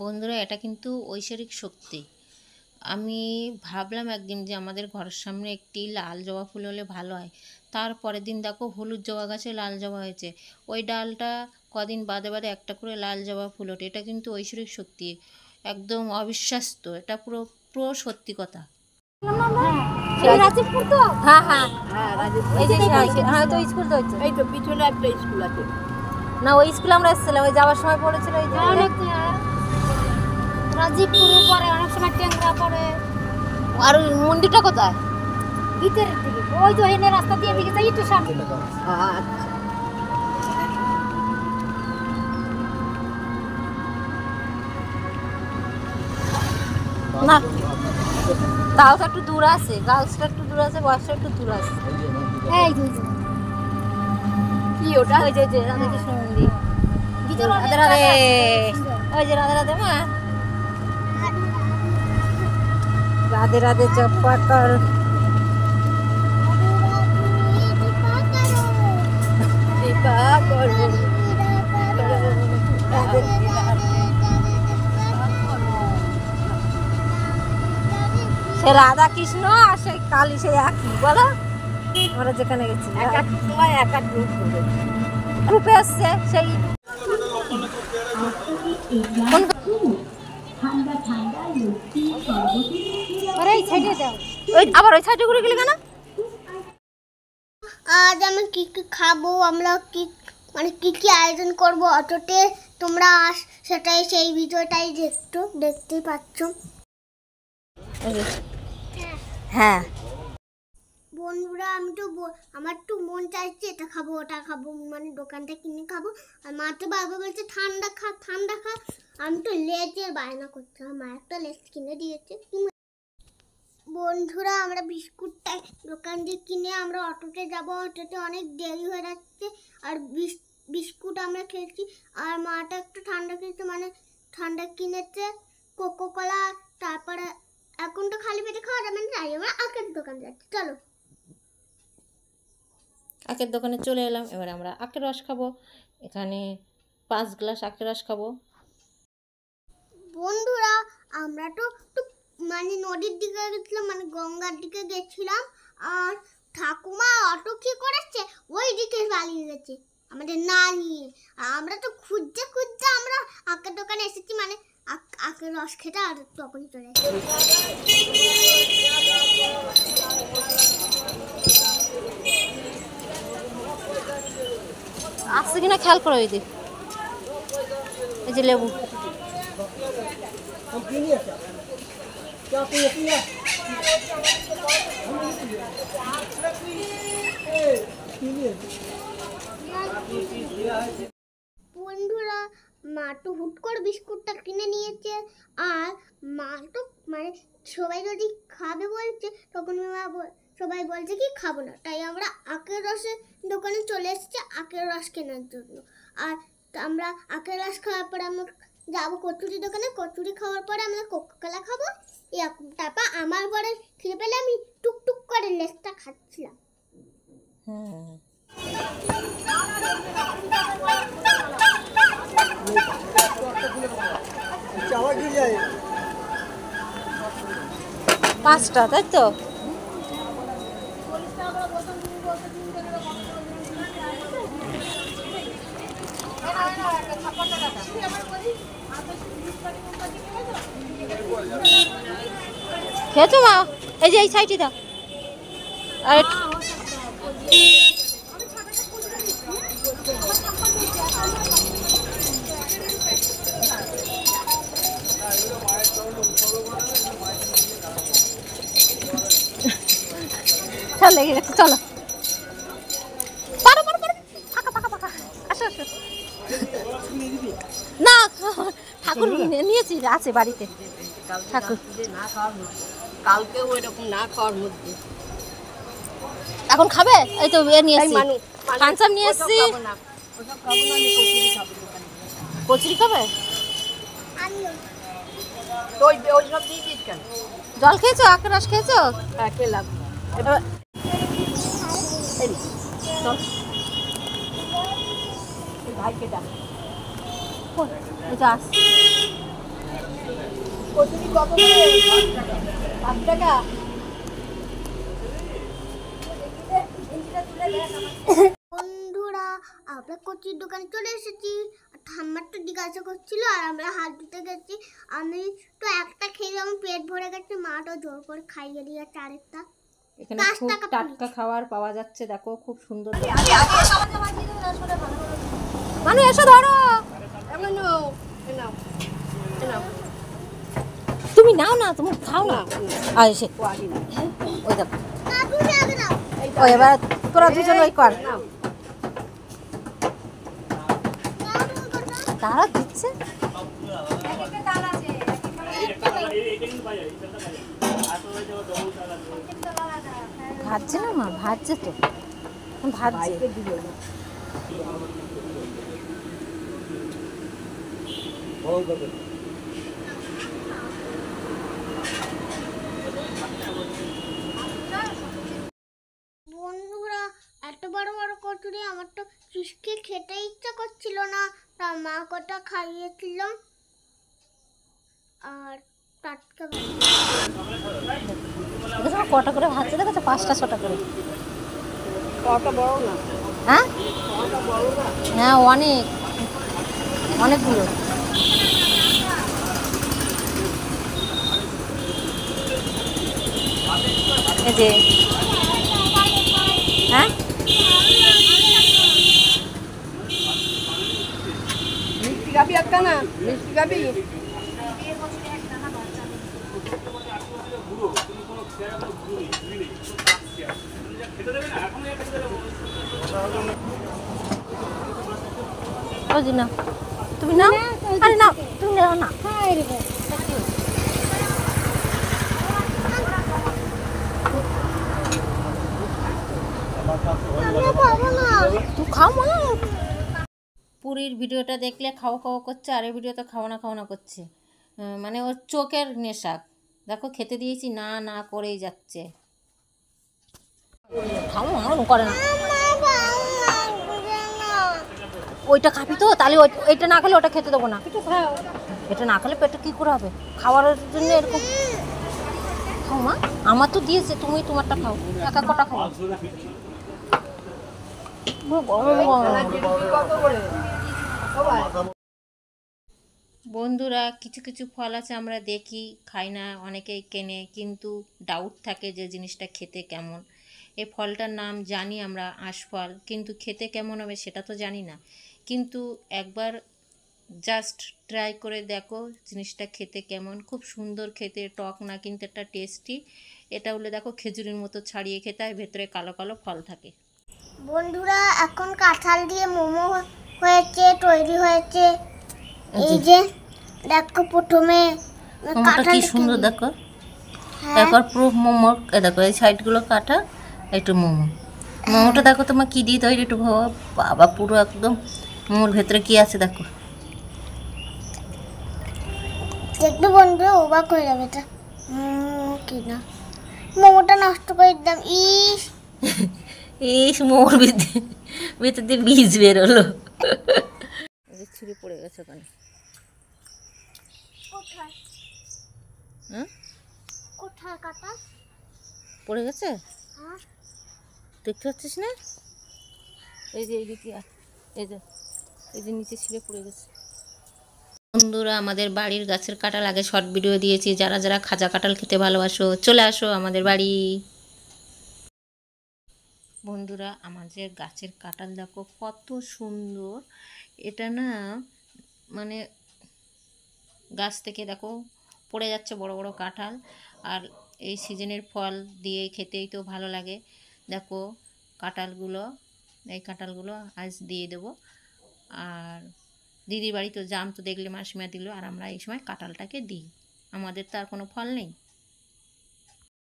বন্ধুরা, এটা কিন্তু ঐশ্বরিক শক্তি। আমি ভাবলাম একদিন যে আমাদের ঘরের সামনে একটি লাল জবা ফুল হলে ভালো হয়। তারপরের দিন দেখো হলুদ জবা গাছে লাল জবা হয়েছে। ওই ডালটা কদিন বাদে বাদে একটা করে লাল জবা ফুল ওঠে। এটা কিন্তু ঐশ্বরিক শক্তি, একদম অবিশ্বাস্য। এটা পুরো পুরো সত্যি কথা। হ্যাঁ হ্যাঁ এই যে হ্যাঁ তো স্কুল তো হচ্ছে, এই তো পিছনে একটা স্কুল আছে না ওই স্কুলে আমরা এসেছিলাম, ওই যাওয়ার সময় পড়েছিল ওই যে রাজীবপুর পরে অনেক সময় টেঙ্গা পড়ে। আর ওই মন্দিরটা কোথায়? ভিতরের দিকে ওই তো এনে রাস্তা দিয়ে দিকে যাই একটু সামনে। না তাও তো একটু দূর আছে, গার্লসটা একটু দূর আছে, বয়সটা একটু দূর আছে। এই দুই কি ওটা? ওই যে রাধা কৃষ্ণ মন্দির। রাধে রাধে, ওই যে রাধে রাধে মা, রাধে রাধে জপা কর। সে রাধা কৃষ্ণ আর সেই কালী সেই একই, বলো আমরা যেখানে গেছি গ্রুপে আসছে সেই আবার ওই সাইডে ঘুরে গেলে কেন? আজ আমি কি কি খাবো, আমরা কি মানে কি কি আয়োজন করব অটোতে, তোমরা সেটাই সেই ভিডিওটাই দেখতেই পাচ্ছ। হ্যাঁ বন্ধুরা, আমি তো আমার তো মন চাইছে এটা খাবো ওটা খাবো, মানে দোকানটা কিনে খাবো। আর মা তো বারবার বলছে ঠান্ডা খা ঠান্ডা খা। আমি তো লেজের বায়না করছিলাম, মা একটা লেজ কিনে দিয়েছে। বন্ধুরা, আমরা বিস্কুটটা দোকান দিয়ে কিনে আমরা অটোতে যাবো। অটোতে অনেক দেরি হয়ে যাচ্ছে। আর বিস্কুট আমরা খেয়েছি। আর মাটা একটু ঠান্ডা খেয়েছে, মানে ঠান্ডা কিনেছে কোকো কোলা। তারপরে এখন তো খালি পেটে খাওয়া যাবে না, তাই আমরা আখের দোকান যাচ্ছি। চলো, আখের দোকানে চলে এলাম। এবার আমরা আখের রস খাবো। এখানে 5 গ্লাস আখের রস খাবো। বন্ধুরা, আমরা তো মানে নদীর দিকে গেছিলাম, মানে গঙ্গার দিকে গেছিলাম। আর ঠাকুমা অটো কি করেছে, ওই দিকে পালিয়ে গেছে আমাদের না নিয়ে। আর আমরা তো খুঁজতে খুঁজতে আমরা আখের দোকানে এসেছি, মানে আখের রস খেতে। আর তখনই চলে এসেছি। আসছে কিনা খেয়াল করো, ওই দিক এই যে লেবু। বন্ধুরা, মা তো হুট করে বিস্কুটটা কিনে নিয়েছে। আর মা তো মানে সবাই যদি খাবে বলছে, তখন সবাই বলছে কি খাবো না। তাই আমরা আখের রসের দোকানে চলে এসেছি আখের রস কেনার জন্য। আর আমরা আখের রস খাওয়ার পরে আমরা যাবো কচুরি দোকানে। কচুরি খাওয়ার পরে আমরা কোকাকোলা খাবো এরকম। তারপর আমার পরে খেয়ে পেলে আমি টুকটুক করে লেসটা খাচ্ছিলাম। পাঁচটা, তাই তো? খেয়েছো মা? এই যে এই সাইডে দাও। আর লেগে গেছে, চলো পারো পারো পারো, ফাঁকা ফাঁকা ফাঁকা, আসো আসো। না ঠাকুর নিয়েছি, আছে বাড়িতে ঠাকুর। কালকেও এরকম না খাওয়ার মধ্যে এখন খাবে? এই তো এ নিয়ে এসেছি, পানসাম নিয়ে এসেছি। কচুরি খাবে? জল খেয়েছো? আখের রস খেয়েছো? হ্যাঁ, খেলাম। ভাইকে ডাক। ওই তো আসছে। কচুরি কত করে? 5 টাকা। বন্ধুরা আমরা কচুর দোকানে চলে এসেছি। ঠাম্মার তো জিজ্ঞাসা করছিল আর আমরা হাত ধুতে গেছি। আমি তো একটা খেয়ে আমার পেট ভরে গেছে, মা তো জোর করে খাইয়ে দিয়েছে আরেকটা। এখানে 10 খুব টাকা টাটকা খাবার পাওয়া যাচ্ছে, দেখো খুব সুন্দর। মানু এসো ধরো, এমন নাও, এ নাও, এ নাও। তুমি নাও না, তুমি খাও না। আর এসে ও আগে নাও। ওই দেখো, না তুমি আগে নাও। ওই এবার তোরা দুজন ওই কর। নাও। তারা দিচ্ছে, ভাজছে না মা, ভাজছে তো, ভাজছে। বন্ধুরা এত বড় বড় কচুরি আমার তো চুষকে খেতে ইচ্ছা করছিল না, তা মা কটা খাইয়েছিল। আর টাটকা দেখো কটা করে ভাজছে, দেখেছো 5টা 6টা করে। কটা বড় না? হ্যাঁ কটা বড় না? হ্যাঁ, অনেক অনেকগুলো। এই যে হ্যাঁ, মিষ্টি খাবি একটা না? মিষ্টি খাবি? ওই যে নাও, তুমি নাও, আরে নাও, তুমি নাও না। খাবো না। তুই খাও মা। পুরীর ভিডিওটা দেখলে খাওয়া খাওয়া করছে, আর এই ভিডিওতে খাওয়া না করছে। মানে ওর চোখের নেশা। দেখো খেতে দিয়েছি, না না করেই যাচ্ছে। খাও মা, করে না। ওইটা খাবি তো, তাহলে ওইটা না খেলে ওটা খেতে দেবো না। এটা না খেলে পেটে কি করে হবে? খাওয়ার জন্য এরকম খাও মা। আমার তো দিয়েছে, তুমি তোমারটা খাও, একা কটা খাও। কত করে? সবাই বন্ধুরা কিছু কিছু ফল আছে আমরা দেখি, খাই না, অনেকেই কেনে, কিন্তু ডাউট থাকে যে জিনিসটা খেতে কেমন। এই ফলটার নাম জানি আমরা আঁশফল, কিন্তু খেতে কেমন হবে সেটা তো জানি না। কিন্তু একবার জাস্ট ট্রাই করে দেখো জিনিসটা খেতে কেমন। খুব সুন্দর খেতে, টক না কিন্তু একটা টেস্টি। এটা হলে দেখো খেজুরের মতো ছাড়িয়ে খেতে হয়, ভেতরে কালো কালো ফল থাকে। বন্ধুরা এখন কাঁঠাল দিয়ে মোমো হয়েছে, তৈরি হয়েছে। এই যে দেখো প্রথমে মোমোটা কি সুন্দর দেখো, হ্যাঁ, একবার পুরো মোমো, দেখো এই সাইডগুলো কাটা, একটু মোমো। মোমোটা দেখো তোমার কি দিয়ে তৈরি, একটু ভাবো। বাবা পুরো একদম মোমোর ভেতরে কি আছে দেখো। দেখবে বন্ধুরা অবাক হয়ে যাবে। এটা কি না, মোমোটা নষ্ট করে দিলাম। ইস এই মোমোর ভেতর দিয়ে বীজ বেরোলো, ছিঁড়ে পড়ে গেছে ওখানে। কোথায় হ্যাঁ কোথায় কাটা? পড়ে গেছে, হ্যাঁ দেখতে পাচ্ছিস না? এই যে এইদিকে, এই যে এই যে নিচে ছিঁড়ে পড়ে গেছে। বন্ধুরা আমাদের বাড়ির গাছের কাঁঠাল আগে শর্ট ভিডিও দিয়েছি, যারা যারা খাজা কাঁঠাল খেতে ভালোবাসো চলে আসো আমাদের বাড়ি। বন্ধুরা আমাদের গাছের কাঁঠাল দেখো কত সুন্দর। এটা না মানে গাছ থেকে দেখো পড়ে যাচ্ছে বড় বড় কাঁঠাল, আর এই সিজনের ফল দিয়ে খেতেই তো ভালো লাগে। দেখো কাঁঠালগুলো, এই কাঁঠালগুলো আজ দিয়ে দেবো। আর দিদির বাড়ি তো জাম তো দেখলে মাসিমা দিল, আর আমরা এই সময় কাঁঠালটাকে দিই, আমাদের তো আর কোনো ফল নেই।